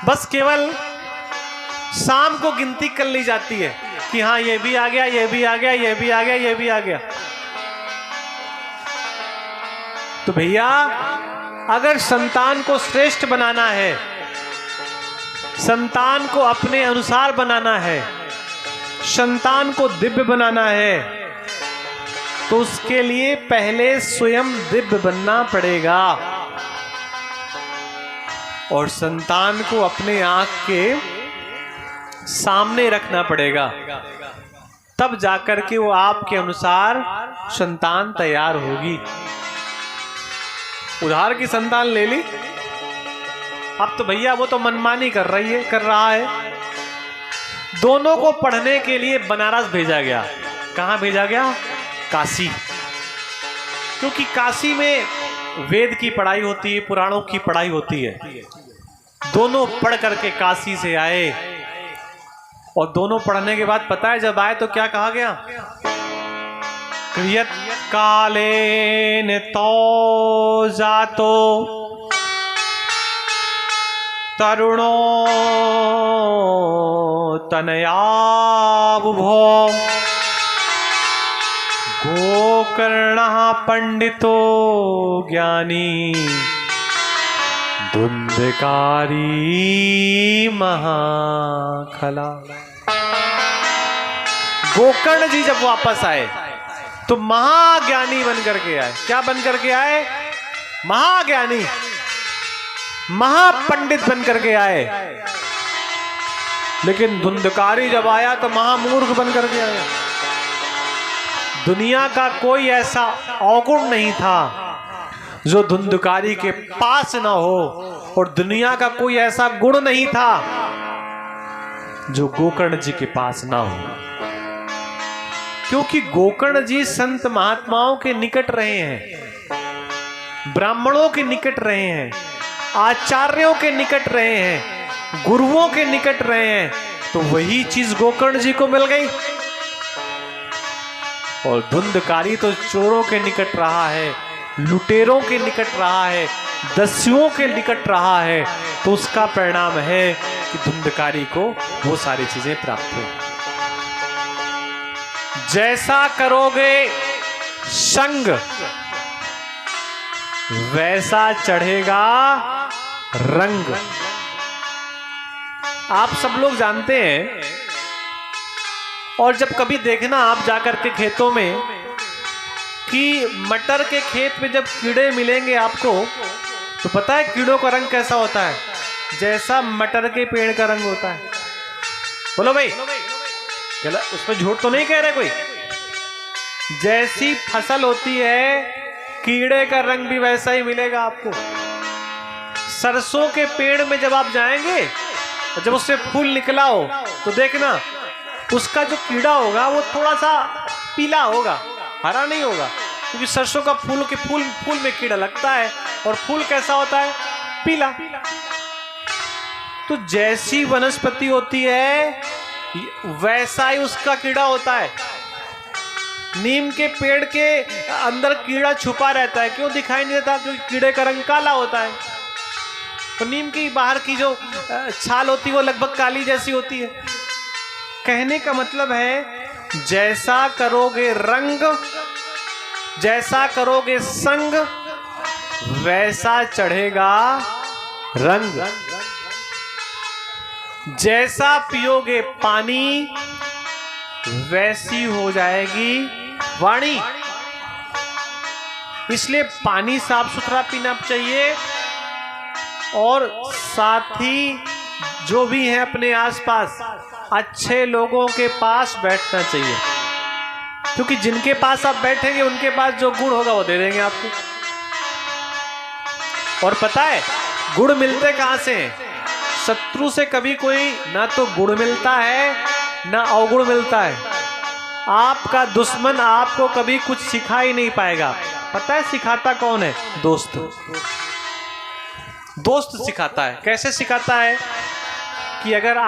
बस केवल शाम को गिनती कर ली जाती है कि हाँ ये भी आ गया, ये भी आ गया, ये भी आ गया, ये भी आ गया। तो भैया, अगर संतान को श्रेष्ठ बनाना है, संतान को अपने अनुसार बनाना है, संतान को दिव्य बनाना है, तो उसके लिए पहले स्वयं दिव्य बनना पड़ेगा और संतान को अपने आंख के सामने रखना पड़ेगा। तब जाकर के वो आपके अनुसार संतान तैयार होगी। उधार की संतान ले ली, अब तो भैया वो तो मनमानी कर रहा है। दोनों को पढ़ने के लिए बनारस भेजा गया। कहां भेजा गया? काशी। क्योंकि काशी में वेद की पढ़ाई होती है, पुराणों की पढ़ाई होती है। दोनों पढ़ करके काशी से आए, और दोनों पढ़ने के बाद पता है जब आए तो क्या कहा गया? क्रियत कालेन तो जातो तरुणो तनया बुभो गोकर्णः पंडितो ज्ञानी धुंधकारी महाखला। गोकर्ण जी जब वापस आए तो महाज्ञानी बन करके आए। क्या बन करके आए? महाज्ञानी, महापंडित बन करके आए। लेकिन धुंधकारी जब आया तो महामूर्ख बन करके आया। दुनिया का कोई ऐसा अवगुण नहीं था जो धुंधकारी के पास ना हो, और दुनिया का कोई ऐसा गुण नहीं था जो गोकर्ण जी के पास ना हो। क्योंकि गोकर्ण जी संत महात्माओं के निकट रहे हैं, ब्राह्मणों के निकट रहे हैं, आचार्यों के निकट रहे हैं, गुरुओं के निकट रहे हैं, तो वही चीज गोकर्ण जी को मिल गई। और धुंधकारी तो चोरों के निकट रहा है, लुटेरों के निकट रहा है, दस्युओं के निकट रहा है, तो उसका परिणाम है कि धुंधकारी को वो सारी चीजें प्राप्त हुई। जैसा करोगे संग, वैसा चढ़ेगा रंग। आप सब लोग जानते हैं, और जब कभी देखना आप जाकर के खेतों में कि मटर के खेत में जब कीड़े मिलेंगे आपको, तो पता है कीड़ों का रंग कैसा होता है? जैसा मटर के पेड़ का रंग होता है। बोलो भाई, उसमें झूठ तो नहीं कह रहे कोई? जैसी फसल होती है कीड़े का रंग भी वैसा ही मिलेगा आपको। सरसों के पेड़ में जब आप जाएंगे, जब उससे फूल निकला हो तो देखना उसका जो कीड़ा होगा वो थोड़ा सा पीला होगा, हरा नहीं होगा, क्योंकि सरसों का फूल में कीड़ा लगता है और फूल कैसा होता है? पीला। तो जैसी वनस्पति होती है वैसा ही उसका कीड़ा होता है। नीम के पेड़ के अंदर कीड़ा छुपा रहता है, क्यों दिखाई नहीं देता? क्योंकि कीड़े का रंग काला होता है। तो नीम की बाहर की जो छाल होती है वो लगभग काली जैसी होती है। कहने का मतलब है जैसा करोगे रंग, जैसा करोगे संग, वैसा चढ़ेगा रंग। जैसा पियोगे पानी वैसी हो जाएगी वाणी। इसलिए पानी साफ सुथरा पीना चाहिए और साथ ही जो भी है अपने आसपास अच्छे लोगों के पास बैठना चाहिए, क्योंकि जिनके पास आप बैठेंगे उनके पास जो गुण होगा वो दे देंगे आपको। और पता है गुण मिलते कहां से हैं? शत्रु से कभी कोई ना तो गुण मिलता है ना अवगुण मिलता है। आपका दुश्मन आपको कभी कुछ सिखा ही नहीं पाएगा। पता है सिखाता कौन है? दोस्त। दोस्त सिखाता है। कैसे सिखाता है? कि अगर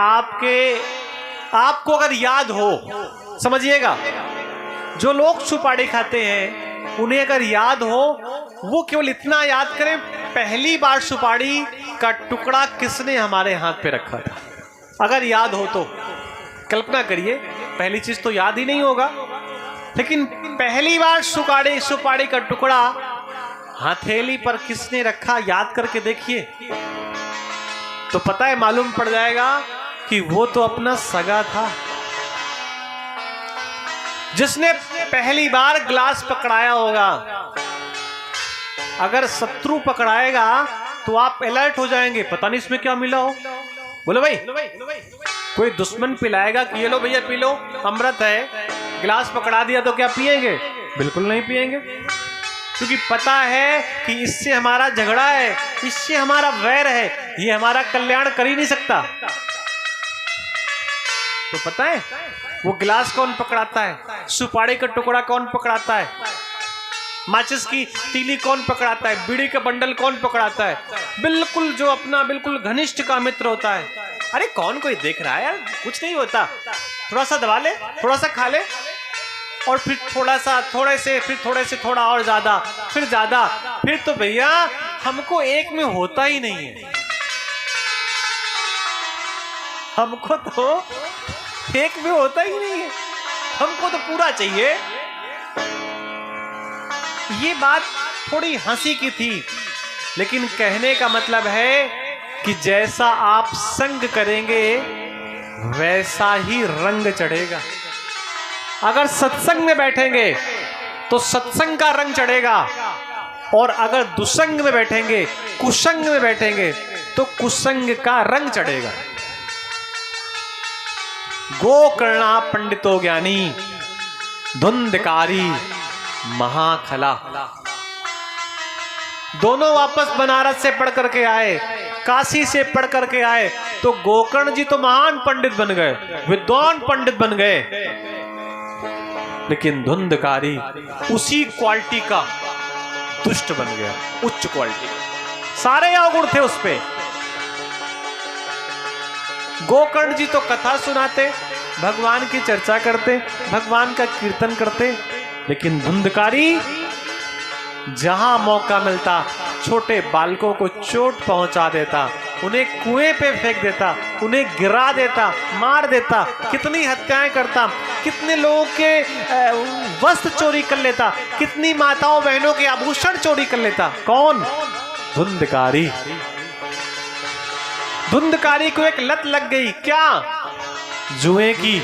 आपको अगर याद हो, समझिएगा, जो लोग सुपारी खाते हैं उन्हें अगर याद हो, वो केवल इतना याद करें पहली बार सुपारी का टुकड़ा किसने हमारे हाथ पे रखा था। अगर याद हो तो कल्पना करिए, पहली चीज तो याद ही नहीं होगा, लेकिन पहली बार सुपारी का टुकड़ा हथेली पर किसने रखा याद करके देखिए, तो पता है मालूम पड़ जाएगा कि वो तो अपना सगा था। जिसने पहली बार ग्लास पकड़ाया होगा, अगर शत्रु पकड़ाएगा तो आप अलर्ट हो जाएंगे, पता नहीं इसमें क्या मिला हो। बोलो भाई, कोई दुश्मन पिलाएगा कि ये लो भैया पी लो, अमृत है, गिलास पकड़ा दिया तो क्या पिएंगे? बिल्कुल नहीं पिएंगे, क्योंकि पता है कि इससे हमारा झगड़ा है, इससे हमारा वैर है, ये हमारा कल्याण कर ही नहीं सकता। तो पता है वो गिलास कौन पकड़ाता है, सुपारी का टुकड़ा कौन पकड़ाता है, माचिस की तीली कौन पकड़ाता है, बीड़ी का बंडल कौन पकड़ाता है? बिल्कुल जो अपना बिल्कुल घनिष्ठ का मित्र होता है। अरे कौन कोई देख रहा है यार, कुछ नहीं होता, थोड़ा सा दबा ले, थोड़ा सा खा ले, और फिर थोड़ा सा, थोड़े से, फिर थोड़े से थोड़ा और ज्यादा, फिर ज्यादा, फिर तो भैया हमको एक में होता ही नहीं है, हमको तो एक में होता ही नहीं है, हमको तो पूरा चाहिए। ये बात थोड़ी हंसी की थी, लेकिन कहने का मतलब है कि जैसा आप संग करेंगे वैसा ही रंग चढ़ेगा। अगर सत्संग में बैठेंगे तो सत्संग का रंग चढ़ेगा, और अगर दुसंग में बैठेंगे, कुसंग में बैठेंगे तो कुसंग का रंग चढ़ेगा। गोकर्णा पंडितो ज्ञानी धुंधकारी महाखला। दोनों वापस बनारस से पढ़ करके आए, काशी से पढ़ करके आए, तो गोकर्ण जी तो महान पंडित बन गए, विद्वान पंडित बन गए, लेकिन धुंधकारी उसी क्वालिटी का दुष्ट बन गया, उच्च क्वालिटी का। सारे अवगुण थे उस पे। गोकर्ण जी तो कथा सुनाते, भगवान की चर्चा करते, भगवान का कीर्तन करते, लेकिन धुंधकारी जहां मौका मिलता छोटे बालकों को चोट पहुंचा देता, उन्हें कुएं पे फेंक देता, उन्हें गिरा देता, मार देता, कितनी हत्याएं करता, कितने लोगों के वस्त्र चोरी कर लेता, कितनी माताओं बहनों के आभूषण चोरी कर लेता। कौन? धुंधकारी। धुंधकारी को एक लत लग गई, क्या? जुए की।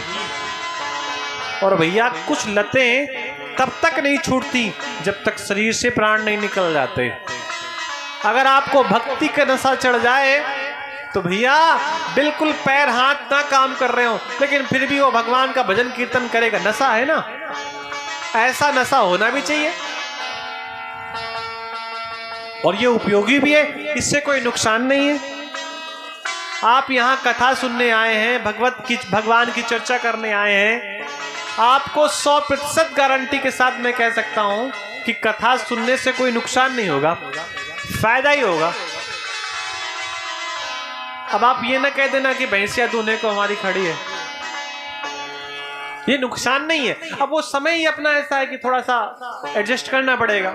और भैया कुछ लतें तब तक नहीं छूटती जब तक शरीर से प्राण नहीं निकल जाते। अगर आपको भक्ति का नशा चढ़ जाए तो भैया बिल्कुल पैर हाथ ना काम कर रहे हो, लेकिन फिर भी वो भगवान का भजन कीर्तन करेगा, नशा है ना। ऐसा नशा होना भी चाहिए और ये उपयोगी भी है, इससे कोई नुकसान नहीं है। आप यहाँ कथा सुनने आए हैं, भगवान की चर्चा करने आए हैं, आपको 100% गारंटी के साथ मैं कह सकता हूं कि कथा सुनने से कोई नुकसान नहीं होगा, फायदा ही होगा। अब आप ये ना कह देना कि भैंसिया दूने को हमारी खड़ी है, ये नुकसान नहीं है। अब वो समय ही अपना ऐसा है कि थोड़ा सा एडजस्ट करना पड़ेगा,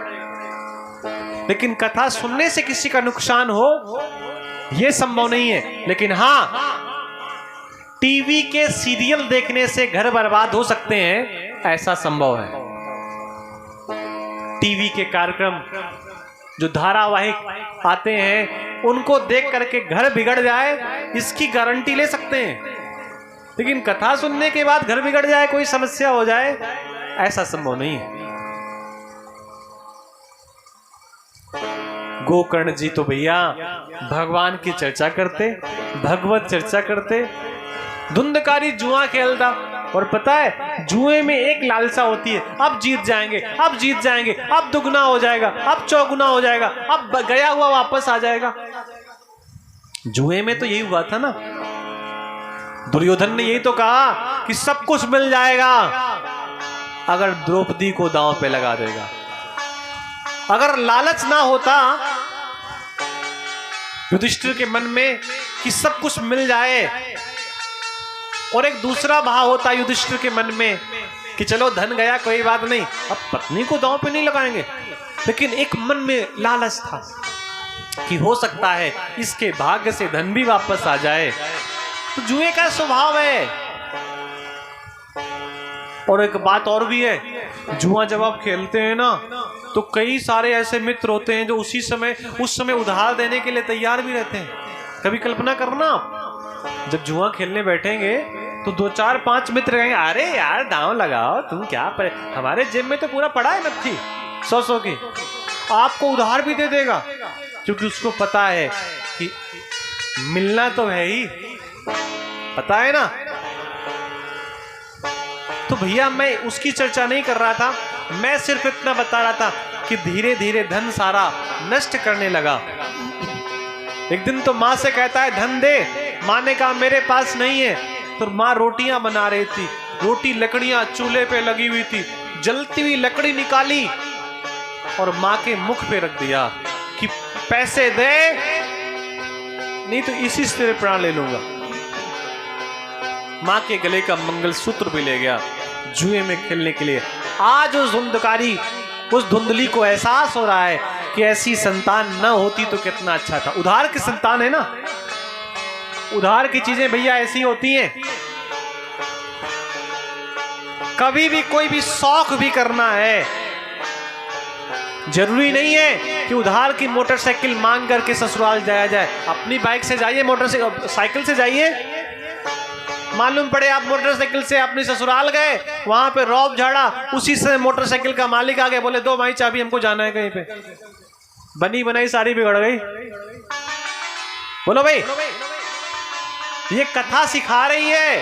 लेकिन कथा सुनने से किसी का नुकसान हो यह संभव नहीं है। लेकिन हाँ, टीवी के सीरियल देखने से घर बर्बाद हो सकते हैं, ऐसा संभव है। टीवी के कार्यक्रम जो धारावाहिक आते हैं उनको देख करके घर बिगड़ जाए, इसकी गारंटी ले सकते हैं। लेकिन कथा सुनने के बाद घर बिगड़ जाए, कोई समस्या हो जाए, ऐसा संभव नहीं है। गोकर्ण जी तो भैया भगवान की चर्चा करते, भगवत चर्चा करते, धुंधकारी जुआ खेलता। और पता है जुए में एक लालसा होती है, अब जीत जाएंगे, अब जीत जाएंगे, अब दुगना हो जाएगा, अब चौगुना हो जाएगा, अब गया हुआ वापस आ जाएगा। जुए में तो यही हुआ था ना, दुर्योधन ने यही तो कहा कि सब कुछ मिल जाएगा अगर द्रौपदी को दांव पे लगा देगा। अगर लालच ना होता युधिष्ठिर के मन में कि सब कुछ मिल जाए, और एक दूसरा भाव होता युधिष्ठिर के मन में कि चलो धन गया कोई बात नहीं, अब पत्नी को दांव पे नहीं लगाएंगे, लेकिन एक मन में लालच था कि हो सकता है इसके भाग्य से धन भी वापस आ जाए। तो जुए का स्वभाव है। और एक बात और भी है, जुआ जब आप खेलते हैं ना तो कई सारे ऐसे मित्र होते हैं जो उस समय उधार देने के लिए तैयार भी रहते हैं। कभी कल्पना करना, आप जब जुआ खेलने बैठेंगे तो 2 4 5 मित्र कहेंगे, अरे यार दांव लगाओ, तुम क्या पर, हमारे जेब में तो पूरा पड़ा है नत्थी 100 की, आपको उधार भी दे देगा, क्योंकि उसको पता है कि मिलना तो है ही, पता है ना। तो भैया मैं उसकी चर्चा नहीं कर रहा था, मैं सिर्फ इतना बता रहा था कि धीरे धीरे धन सारा नष्ट करने लगा। एक दिन तो माँ से कहता है धन दे, माँ ने कहा मेरे पास नहीं है। तो माँ रोटियां बना रही थी, रोटी लकड़ियां चूल्हे पे लगी हुई थी, जलती हुई लकड़ी निकाली और माँ के मुख पे रख दिया कि पैसे दे, नहीं तो इसी से तेरे प्राण ले लूंगा। माँ के गले का मंगलसूत्र भी ले गया जुए में खेलने के लिए। आज उस धुंधकारी, उस धुंधली को एहसास हो रहा है कि ऐसी संतान न होती तो कितना अच्छा था। उधार की संतान है ना, उधार की चीजें भैया ऐसी होती हैं। कभी भी कोई भी शौक भी करना है, जरूरी नहीं है कि उधार की मोटरसाइकिल मांग करके ससुराल जाया जाए। अपनी बाइक से जाइए, मोटरसाइकिल से जाइए, मालूम पड़े आप मोटरसाइकिल से अपनी ससुराल गए, वहां पे रौब झाड़ा, उसी से मोटरसाइकिल का मालिक आगे बोले दो भाई चाबी, हमको जाना है कहीं पे, बनी बनाई सारी बिगड़ गई। बोलो भाई, ये कथा सिखा रही है,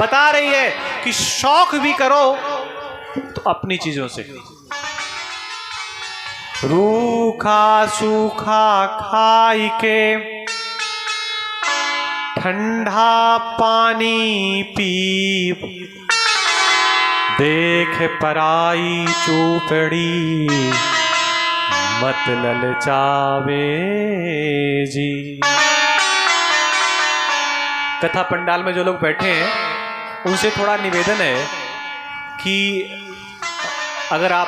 बता रही है कि शौक भी करो तो अपनी चीजों से। रूखा सूखा खाई के ठंडा पानी पी, देख पराई चूपड़ी मत ललचावे जी। कथा पंडाल में जो लोग बैठे हैं उनसे थोड़ा निवेदन है कि अगर आप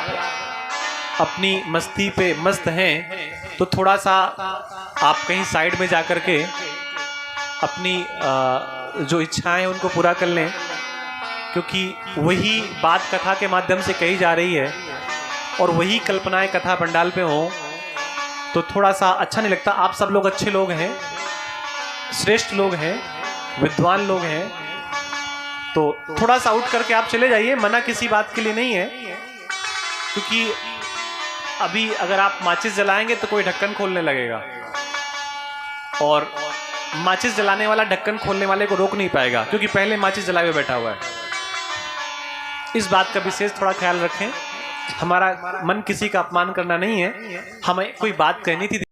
अपनी मस्ती पे मस्त हैं तो थोड़ा सा आप कहीं साइड में जाकर के अपनी जो इच्छाएं हैं उनको पूरा कर लें, क्योंकि वही बात कथा के माध्यम से कही जा रही है और वही कल्पनाएं कथा पंडाल पे हों तो थोड़ा सा अच्छा नहीं लगता। आप सब लोग अच्छे लोग हैं, श्रेष्ठ लोग हैं, विद्वान लोग हैं, तो थोड़ा सा आउट करके आप चले जाइए, मना किसी बात के लिए नहीं है। क्योंकि अभी अगर आप माचिस जलाएंगे तो कोई ढक्कन खोलने लगेगा और माचिस जलाने वाला ढक्कन खोलने वाले को रोक नहीं पाएगा, क्योंकि पहले माचिस जलाए हुए बैठा हुआ है। इस बात का विशेष थोड़ा ख्याल रखें। हमारा मन किसी का अपमान करना नहीं है, हमें कोई बात कहनी थी।